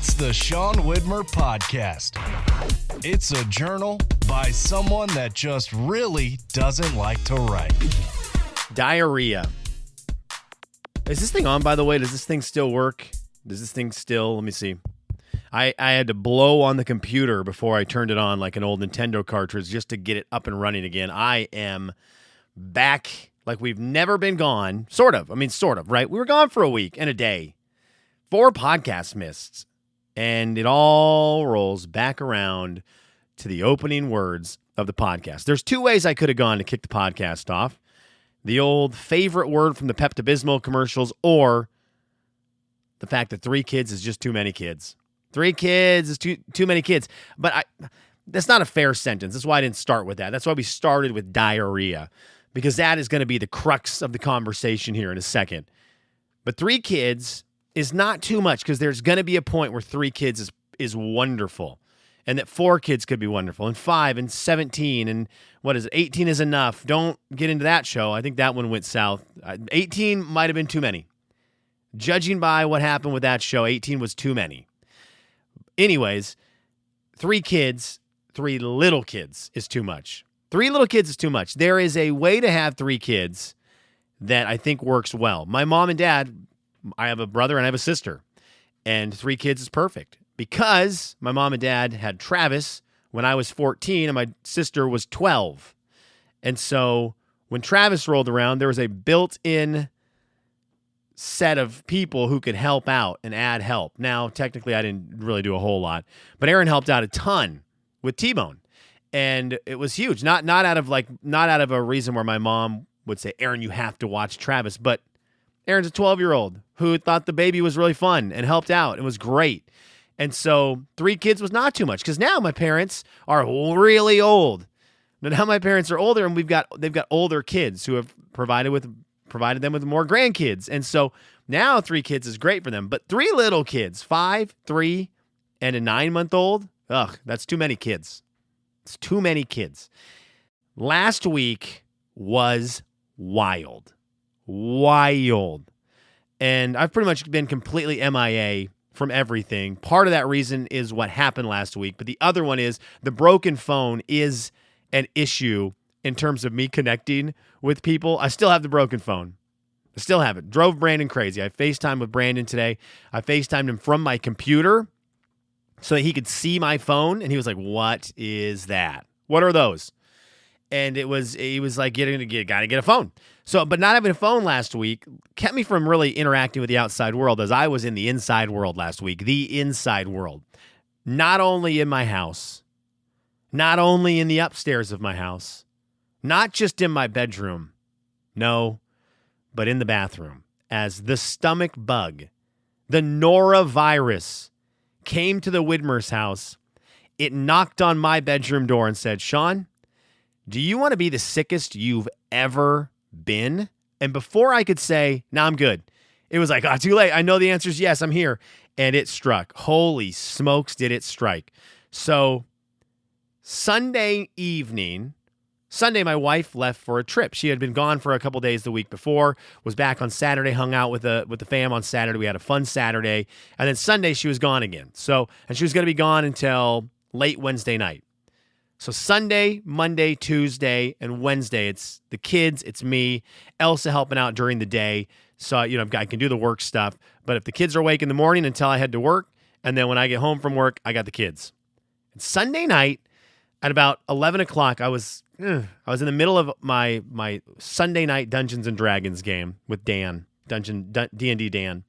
It's the Sean Widmer Podcast. It's a journal by someone that just really doesn't like to write. Diarrhea. Is this thing on, by the way? Does this thing still work? Does this thing still, let me see. I had to blow on the computer before I turned it on like an old Nintendo cartridge just to get it up and running again. I am back like we've never been gone. Sort of, right? We were gone for a week and a day. 4 podcasts missed. And it all rolls back around to the opening words of the podcast. There's 2 ways I could have gone to kick the podcast off. The old favorite word from the Pepto-Bismol commercials, or the fact that 3 kids is just too many kids. 3 kids is too many kids. But that's not a fair sentence. That's why I didn't start with that. That's why we started with diarrhea, because that is going to be the crux of the conversation here in a second. But 3 kids is not too much, because there's going to be a point where 3 kids is wonderful, and that 4 kids could be wonderful, and 5 and 17 and 18 is enough. Don't get into that show. I think that one went south. 18 might have been too many. Judging by what happened with that show, 18 was too many. Anyways, 3 kids, 3 little kids is too much. 3 little kids is too much. There is a way to have 3 kids that I think works well. My mom and dad, I have a brother and I have a sister, and 3 kids is perfect because my mom and dad had Travis when I was 14 and my sister was 12. And so when Travis rolled around, there was a built-in set of people who could help out and add help. Now, technically, I didn't really do a whole lot, but Aaron helped out a ton with T-Bone, and it was huge. Not out of a reason where my mom would say, "Aaron, you have to watch Travis," but Aaron's a 12-year-old who thought the baby was really fun and helped out. It was great. And so 3 kids was not too much, because now my parents are really old. Now my parents are older, and they've got older kids who have provided them with more grandkids. And so now 3 kids is great for them. But 3 little kids, 5, 3, and a 9-month-old, that's too many kids. It's too many kids. Last week was wild. And I've pretty much been completely MIA from everything. Part of that reason is what happened last week, but the other one is the broken phone is an issue in terms of me connecting with people. I still have the broken phone. I still have it. Drove Brandon crazy. I FaceTimed with Brandon today. I FaceTimed him from my computer so that he could see my phone, and he was like, "What is that? What are those?" And he was like, gotta get a phone. So, but not having a phone last week kept me from really interacting with the outside world, as I was in the inside world last week. The inside world. Not only in my house, not only in the upstairs of my house, not just in my bedroom, no, but in the bathroom, as the stomach bug, the noravirus, came to the Widmer's house. It knocked on my bedroom door and said, "Sean, do you want to be the sickest you've ever been?" And before I could say, "No, I'm good," it was like, too late. I know the answer is yes, I'm here. And it struck. Holy smokes, did it strike. So Sunday, my wife left for a trip. She had been gone for a couple days the week before, was back on Saturday, hung out with the fam on Saturday. We had a fun Saturday. And then Sunday, she was gone again. And she was going to be gone until late Wednesday night. So Sunday, Monday, Tuesday, and Wednesday, it's the kids, it's me, Elsa helping out during the day. So, I can do the work stuff. But if the kids are awake in the morning until I head to work, and then when I get home from work, I got the kids. And Sunday night at about 11 o'clock, I was in the middle of my Sunday night Dungeons & Dragons game with Dan, D&D Dan.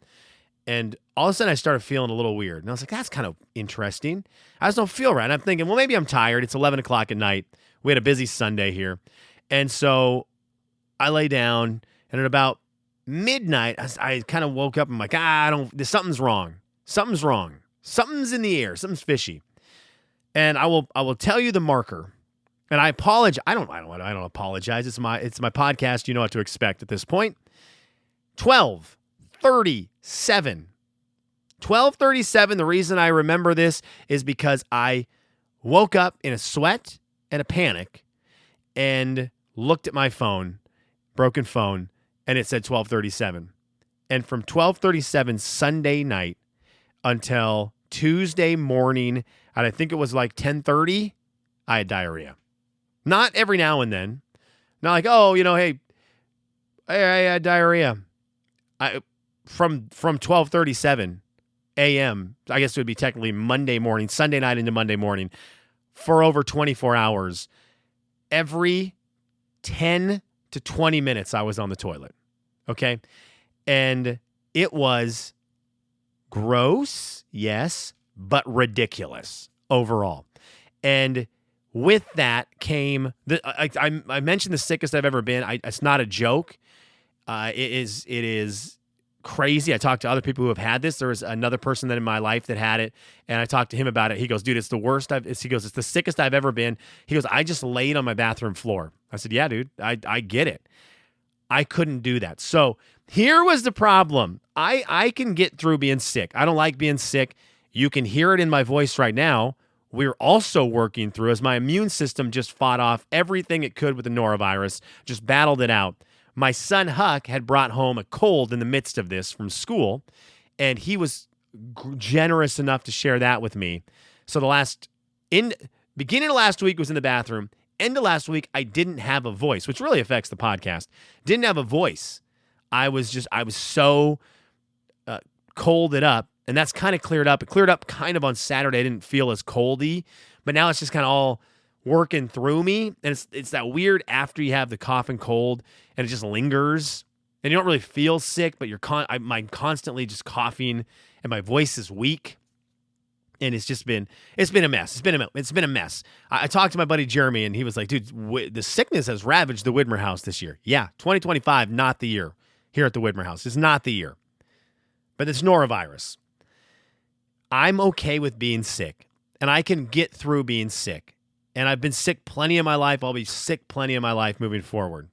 And all of a sudden, I started feeling a little weird. And I was like, that's kind of interesting. I just don't feel right. And I'm thinking, well, maybe I'm tired. It's 11 o'clock at night. We had a busy Sunday here. And so I lay down, and at about midnight, I kind of woke up. I'm like, something's wrong. Something's wrong. Something's in the air. Something's fishy. And I will tell you the marker. And I apologize. I don't apologize. It's my podcast. You know what to expect at this point. 12:37. 12:37. The reason I remember this is because I woke up in a sweat and a panic and looked at my phone, broken phone, and it said 12:37. And from 12:37 Sunday night until Tuesday morning, and I think it was like 10:30, I had diarrhea. Not every now and then. Not like, oh, hey, I had diarrhea. From 12:37 a.m., I guess it would be technically Monday morning, Sunday night into Monday morning, for over 24 hours. Every 10 to 20 minutes, I was on the toilet. Okay? And it was gross, yes, but ridiculous overall. And with that came, I mentioned the sickest I've ever been. It's not a joke. It is crazy. I talked to other people who have had this. There was another person that in my life that had it, and I talked to him about it. He goes, dude, it's the worst he goes, it's the sickest I've ever been. He goes, I just laid on my bathroom floor. I said, yeah, dude, I get it. I couldn't do that. So here was the problem. I can get through being sick. I don't like being sick. You can hear it in my voice right now. We're also working through, as my immune system just fought off everything it could with the noravirus, just battled it out. My son Huck had brought home a cold in the midst of this from school, and he was generous enough to share that with me. So beginning of last week was in the bathroom. End of last week, I didn't have a voice, which really affects the podcast. Didn't have a voice. I was so colded up, and that's kind of cleared up. It cleared up kind of on Saturday. I didn't feel as coldy, but now it's just kind of all working through me. And it's that weird after you have the cough and cold, and it just lingers, and you don't really feel sick, but I'm constantly just coughing, and my voice is weak. And it's been a mess. It's been a mess. I talked to my buddy Jeremy, and he was like, dude, the sickness has ravaged the Widmer house this year. Yeah, 2025, not the year here at the Widmer house. It's not the year. But it's norovirus. I'm okay with being sick, and I can get through being sick. And I've been sick plenty of my life. I'll be sick plenty of my life moving forward.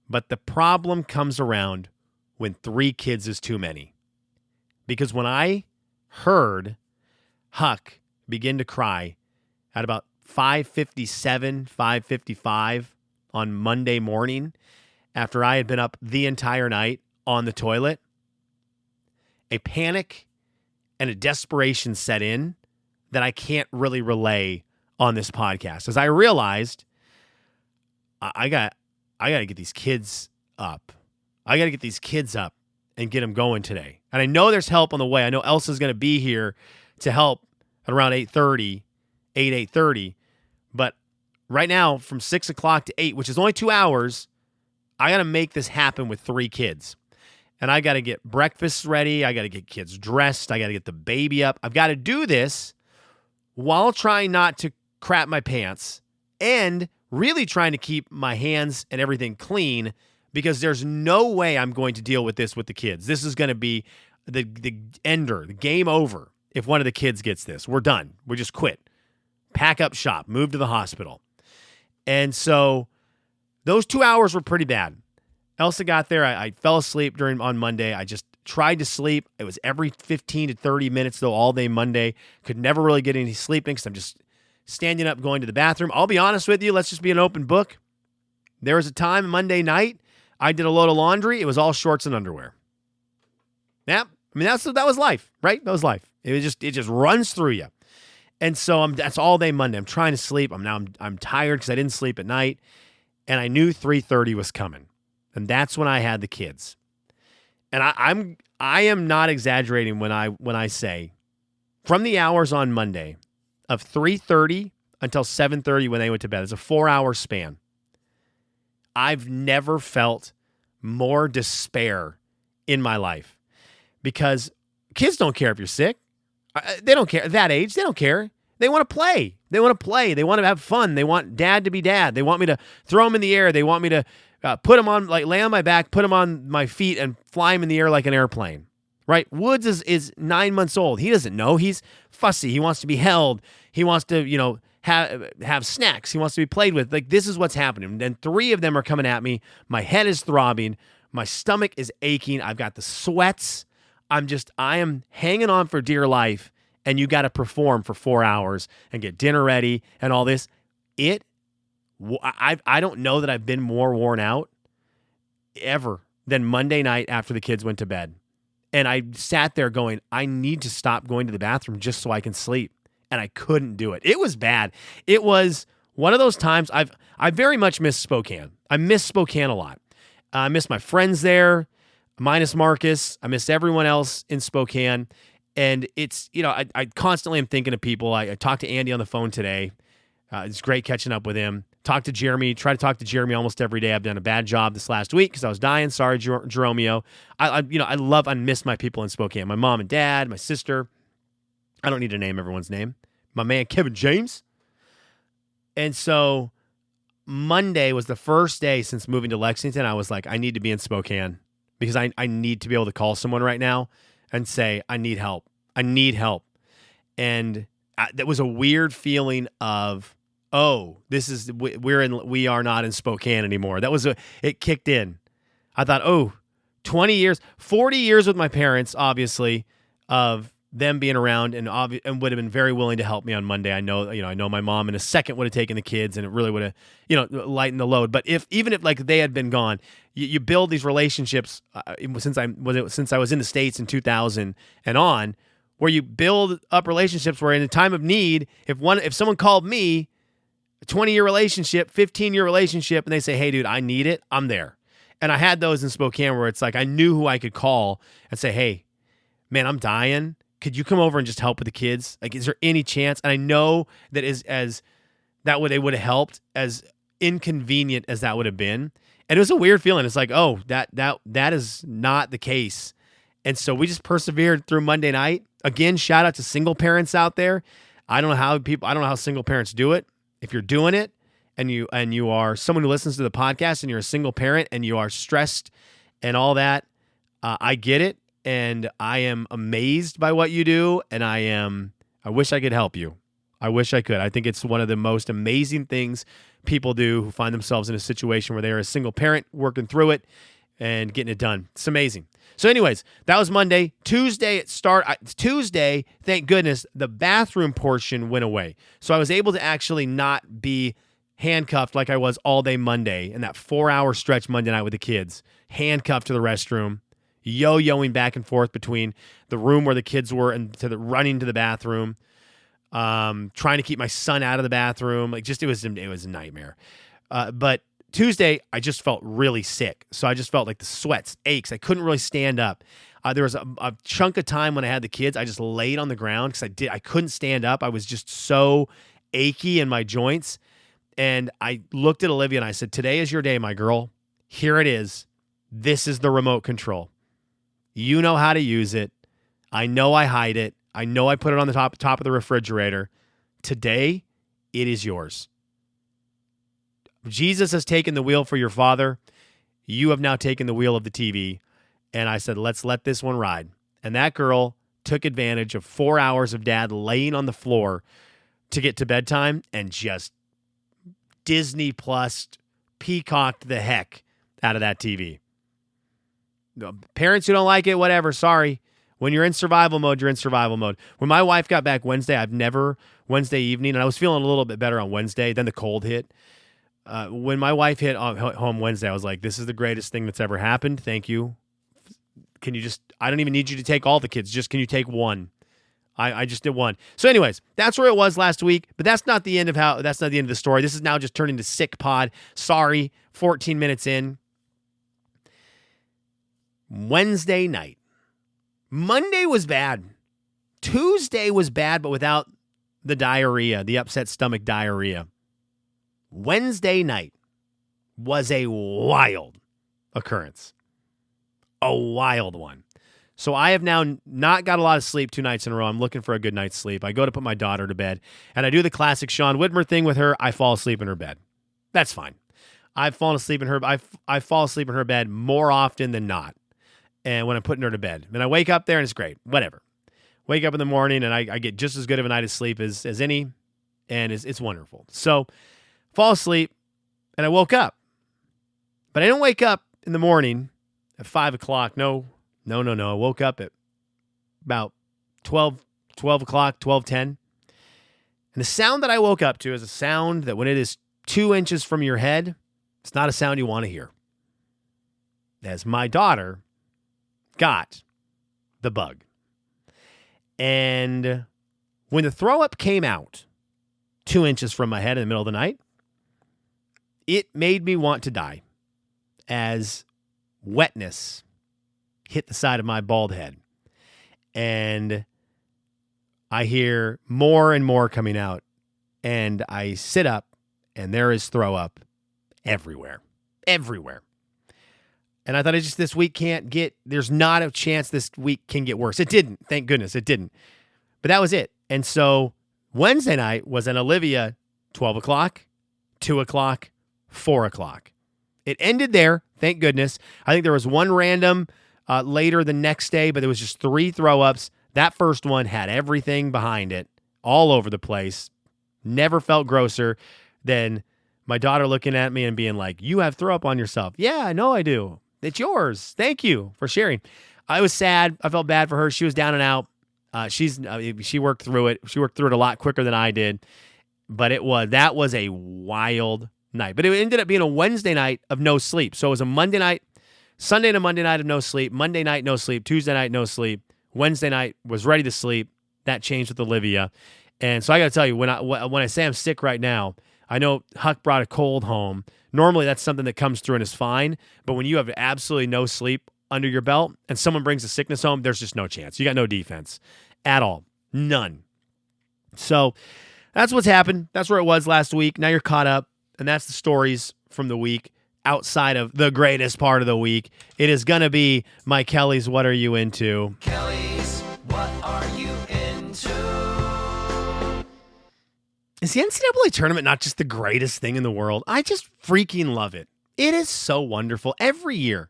But the problem comes around when 3 kids is too many. Because when I heard Huck begin to cry at about 5:57, 5:55 on Monday morning after I had been up the entire night on the toilet, a panic and a desperation set in that I can't really relay on this podcast. As I realized, I got to get these kids up. I got to get these kids up and get them going today. And I know there's help on the way. I know Elsa's going to be here to help at around 8:30. But right now, from 6 o'clock to 8, which is only 2 hours, I got to make this happen with 3 kids. And I got to get breakfast ready. I got to get kids dressed. I got to get the baby up. I've got to do this while trying not to crap my pants and really trying to keep my hands and everything clean, because there's no way I'm going to deal with this with the kids. This is going to be the ender, the game over. If one of the kids gets this, we're done. We just quit. Pack up shop, move to the hospital. And so those 2 hours were pretty bad. Elsa got there. I fell asleep on Monday. I just tried to sleep. It was every 15 to 30 minutes, though, all day Monday. Could never really get any sleep in because I'm just standing up, going to the bathroom. I'll be honest with you. Let's just be an open book. There was a time Monday night I did a load of laundry. It was all shorts and underwear. Yeah, I mean, that was life, right? That was life. It just runs through you. And so that's all day Monday. I'm trying to sleep. I'm tired because I didn't sleep at night, and I knew 3:30 was coming, and that's when I had the kids. And I am not exaggerating when I say, from the hours on Monday of 3:30 until 7:30 when they went to bed, it's a 4-hour span. I've never felt more despair in my life, because kids don't care if you're sick. They don't care. At that age, they don't care. They want to play. They want to have fun. They want dad to be dad. They want me to throw them in the air. They want me to put them on, like, lay on my back, put them on my feet, and fly them in the air like an airplane. Right? Woods is 9 months old. He doesn't know. He's fussy. He wants to be held. He wants to, have snacks. He wants to be played with. Like, this is what's happening. And then 3 of them are coming at me. My head is throbbing. My stomach is aching. I've got the sweats. I am hanging on for dear life, and you got to perform for 4 hours and get dinner ready and all this. I don't know that I've been more worn out ever than Monday night after the kids went to bed. And I sat there going, I need to stop going to the bathroom just so I can sleep. And I couldn't do it. It was bad. It was one of those times I very much miss Spokane. I miss Spokane a lot. I miss my friends there, minus Marcus. I miss everyone else in Spokane. And it's, I constantly am thinking of people. I talked to Andy on the phone today. It's great catching up with him. Try to talk to Jeremy almost every day. I've done a bad job this last week because I was dying. Sorry, Jeromeo. I miss my people in Spokane. My mom and dad, my sister. I don't need to name everyone's name. My man, Kevin James. And so Monday was the first day since moving to Lexington. I was like, I need to be in Spokane because I need to be able to call someone right now and say, I need help. I need help. And that was a weird feeling of, we are not in Spokane anymore. It kicked in. I thought, 20 years, 40 years with my parents, obviously, of them being around and would have been very willing to help me on Monday. I know my mom in a second would have taken the kids and it really would have, lightened the load. But even if like they had been gone, you build these relationships since I was in the States in 2000 and on, where you build up relationships where in a time of need, if someone called me, a 20-year relationship, 15-year relationship, and they say, hey, dude, I need it, I'm there. And I had those in Spokane where it's like I knew who I could call and say, hey, man, I'm dying. Could you come over and just help with the kids? Like, is there any chance? And I know that they would have helped, as inconvenient as that would have been. And it was a weird feeling. It's like, that is not the case. And so we just persevered through Monday night. Again, shout out to single parents out there. I don't know how single parents do it. If you're doing it and you are someone who listens to the podcast and you're a single parent and you are stressed and all that, I get it. And I am amazed by what you do. And I wish I could help you. I wish I could. I think it's one of the most amazing things people do who find themselves in a situation where they are a single parent working through it and getting it done. It's amazing. So anyways, that was Monday. Tuesday, thank goodness, the bathroom portion went away. So I was able to actually not be handcuffed like I was all day Monday in that 4-hour stretch Monday night with the kids, handcuffed to the restroom, yo-yoing back and forth between the room where the kids were and running to the bathroom, trying to keep my son out of the bathroom. Like, just it was a nightmare. But Tuesday, I just felt really sick. So I just felt like the sweats, aches. I couldn't really stand up. There was a chunk of time when I had the kids, I just laid on the ground because I couldn't stand up. I was just so achy in my joints. And I looked at Olivia and I said, today is your day, my girl. Here it is. This is the remote control. You know how to use it. I know I hide it. I know I put it on the top of the refrigerator. Today, it is yours. Jesus has taken the wheel for your father. You have now taken the wheel of the TV. And I said, let's let this one ride. And that girl took advantage of 4 hours of dad laying on the floor to get to bedtime and just Disney Plus peacocked the heck out of that TV. Parents who don't like it, whatever, sorry. When you're in survival mode, you're in survival mode. When my wife got back Wednesday evening, and I was feeling a little bit better on Wednesday, then the cold hit. When my wife hit home Wednesday, I was like, this is the greatest thing that's ever happened. Thank you. I don't even need you to take all the kids. Just can you take one? I just did one. So anyways, that's where it was last week, but that's not the end of the story. This is now just turned into sick pod. Sorry, 14 minutes in. Wednesday night. Monday was bad. Tuesday was bad, but without the diarrhea, the upset stomach diarrhea. Wednesday night was a wild occurrence. A wild one. So I have now not got a lot of sleep 2 nights in a row. I'm looking for a good night's sleep. I go to put my daughter to bed, and I do the classic Sean Whitmer thing with her. I fall asleep in her bed. That's fine. I fall asleep in her bed more often than not. And when I'm putting her to bed, and I wake up there and it's great. Whatever. Wake up in the morning and I get just as good of a night of sleep as any, and it's wonderful. So fall asleep, and I woke up. But I didn't wake up in the morning at 5 o'clock. No. I woke up at about 12 o'clock, 12:10. And the sound that I woke up to is a sound that when it is 2 inches from your head, it's not a sound you want to hear. As my daughter got the bug. And when the throw up came out 2 inches from my head in the middle of the night, it made me want to die as wetness hit the side of my bald head. And I hear more and more coming out. And I sit up, and there is throw up everywhere. Everywhere. And I thought this week there's not a chance this week can get worse. It didn't. Thank goodness it didn't. But that was it. And so Wednesday night was an Olivia 12 o'clock, 2 o'clock, 4 o'clock. It ended there. Thank goodness. I think there was one random later the next day, but there was just 3 throw-ups. That first one had everything behind it, all over the place. Never felt grosser than my daughter looking at me and being like, "You have throw up on yourself." "Yeah, I know I do. It's yours. Thank you for sharing." I was sad. I felt bad for her. She was down and out. She worked through it. She worked through it a lot quicker than I did. But that was a wild night. But it ended up being a Wednesday night of no sleep. So it was a Monday night, Sunday to Monday night of no sleep, Monday night no sleep, Tuesday night no sleep, Wednesday night was ready to sleep. That changed with Olivia. And so I got to tell you, when I say I'm sick right now, I know Huck brought a cold home. Normally that's something that comes through and is fine. But when you have absolutely no sleep under your belt and someone brings a sickness home, there's just no chance. You got no defense at all. None. So that's what's happened. That's where it was last week. Now you're caught up. And that's the stories from the week outside of the greatest part of the week. It is going to be my Kelly's What Are You Into? Kelly's What Are You Into? Is the NCAA tournament not just the greatest thing in the world? I just freaking love it. It is so wonderful every year.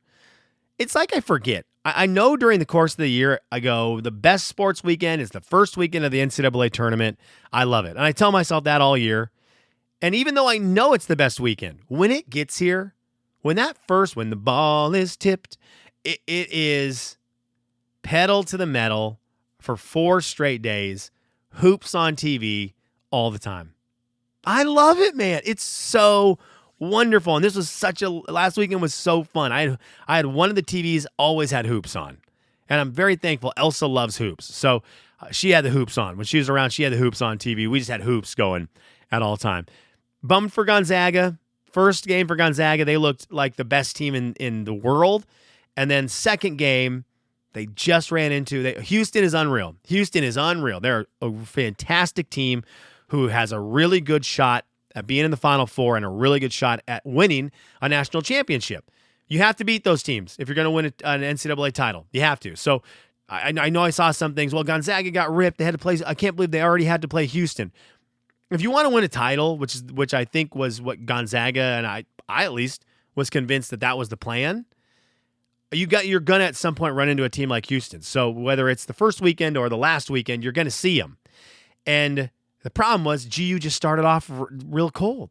It's like I forget. I know during the course of the year, I go, the best sports weekend is the first weekend of the NCAA tournament. I love it. And I tell myself that all year. And even though I know it's the best weekend, when it gets here, when the ball is tipped, it is pedal to the metal for 4 straight days, hoops on TV all the time. I love it, man. It's so wonderful. And this was last weekend was so fun. I had one of the TVs always had hoops on. And I'm very thankful. Elsa loves hoops. So she had the hoops on. When she was around, she had the hoops on TV. We just had hoops going at all time. Bummed for Gonzaga. First game for Gonzaga, they looked like the best team in the world. And then second game, they just ran into Houston is unreal. Houston is unreal. They're a fantastic team who has a really good shot at being in the Final Four and a really good shot at winning a national championship. You have to beat those teams if you're going to win an NCAA title. You have to. So I know I saw some things. Well, Gonzaga got ripped. They had to play. I can't believe they already had to play Houston. If you want to win a title, which I think was what Gonzaga and I at least was convinced that was the plan, you're gonna at some point run into a team like Houston. So whether it's the first weekend or the last weekend, you're gonna see them. And the problem was GU just started off real cold.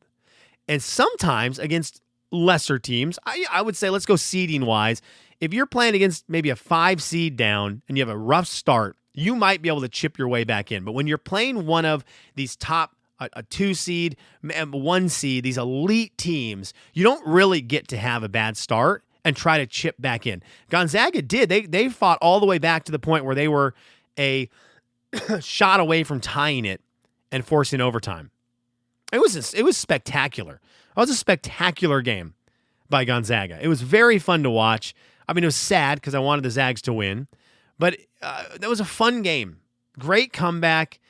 And sometimes against lesser teams, I would say, let's go seeding wise. If you're playing against maybe a 5 seed down and you have a rough start, you might be able to chip your way back in. But when you're playing one of these top, a 2 seed, 1 seed, these elite teams, you don't really get to have a bad start and try to chip back in. Gonzaga did. They fought all the way back to the point where they were a shot away from tying it and forcing overtime. It was spectacular. It was a spectacular game by Gonzaga. It was very fun to watch. I mean, it was sad because I wanted the Zags to win, but that was a fun game. Great comeback.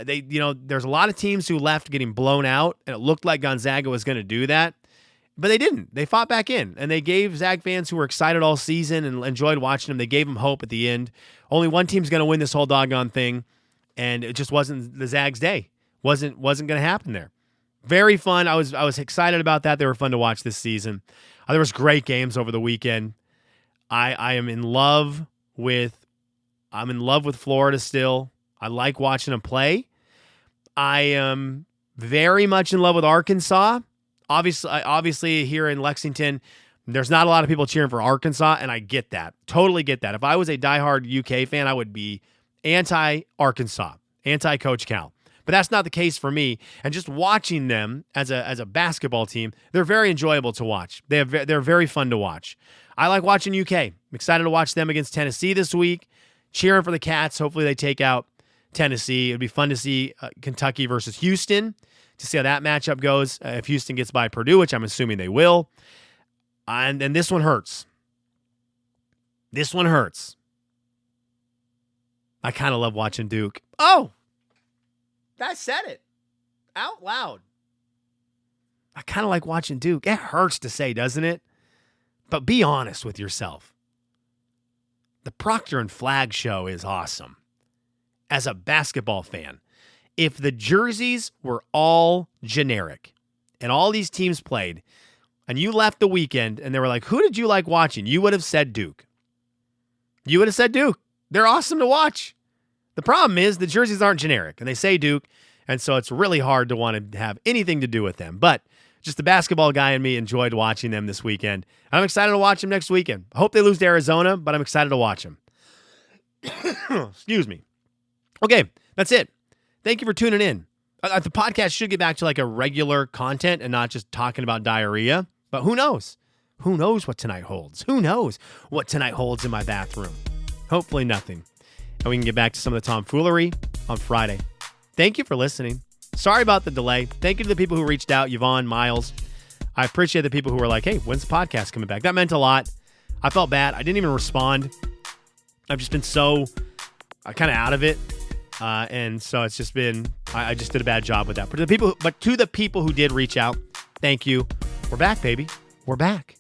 There's a lot of teams who left getting blown out, and it looked like Gonzaga was going to do that, but they didn't. They fought back in, and they gave Zag fans who were excited all season and enjoyed watching them, they gave them hope at the end. Only one team's going to win this whole doggone thing, and it just wasn't the Zags' day. Wasn't going to happen there. Very fun. I was excited about that. They were fun to watch this season. There was great games over the weekend. I am in love with Florida still. I like watching them play. I am very much in love with Arkansas. Obviously here in Lexington, there's not a lot of people cheering for Arkansas, and I get that. Totally get that. If I was a diehard UK fan, I would be anti-Arkansas, anti-Coach Cal. But that's not the case for me. And just watching them as a basketball team, they're very enjoyable to watch. They're very fun to watch. I like watching UK. I'm excited to watch them against Tennessee this week. cheering for the Cats. Hopefully they take out Tennessee. It'd be fun to see Kentucky versus Houston to see how that matchup goes. If Houston gets by Purdue, which I'm assuming they will. And this one hurts. This one hurts. I kind of love watching Duke. Oh, I said it out loud. I kind of like watching Duke. It hurts to say, doesn't it? But be honest with yourself. The Procter and Flag show is awesome. As a basketball fan, if the jerseys were all generic and all these teams played and you left the weekend and they were like, who did you like watching? You would have said Duke. You would have said Duke. They're awesome to watch. The problem is the jerseys aren't generic and they say Duke, and so it's really hard to want to have anything to do with them. But just the basketball guy in me enjoyed watching them this weekend. I'm excited to watch them next weekend. I hope they lose to Arizona, but I'm excited to watch them. Excuse me. Okay, that's it. Thank you for tuning in. The podcast should get back to like a regular content and not just talking about diarrhea. But who knows? Who knows what tonight holds? Who knows what tonight holds in my bathroom? Hopefully nothing. And we can get back to some of the tomfoolery on Friday. Thank you for listening. Sorry about the delay. Thank you to the people who reached out, Yvonne, Miles. I appreciate the people who were like, hey, when's the podcast coming back? That meant a lot. I felt bad. I didn't even respond. I've just been so kind of out of it. And so it's just been, I just did a bad job with that. But to the people who did reach out, thank you. We're back, baby. We're back.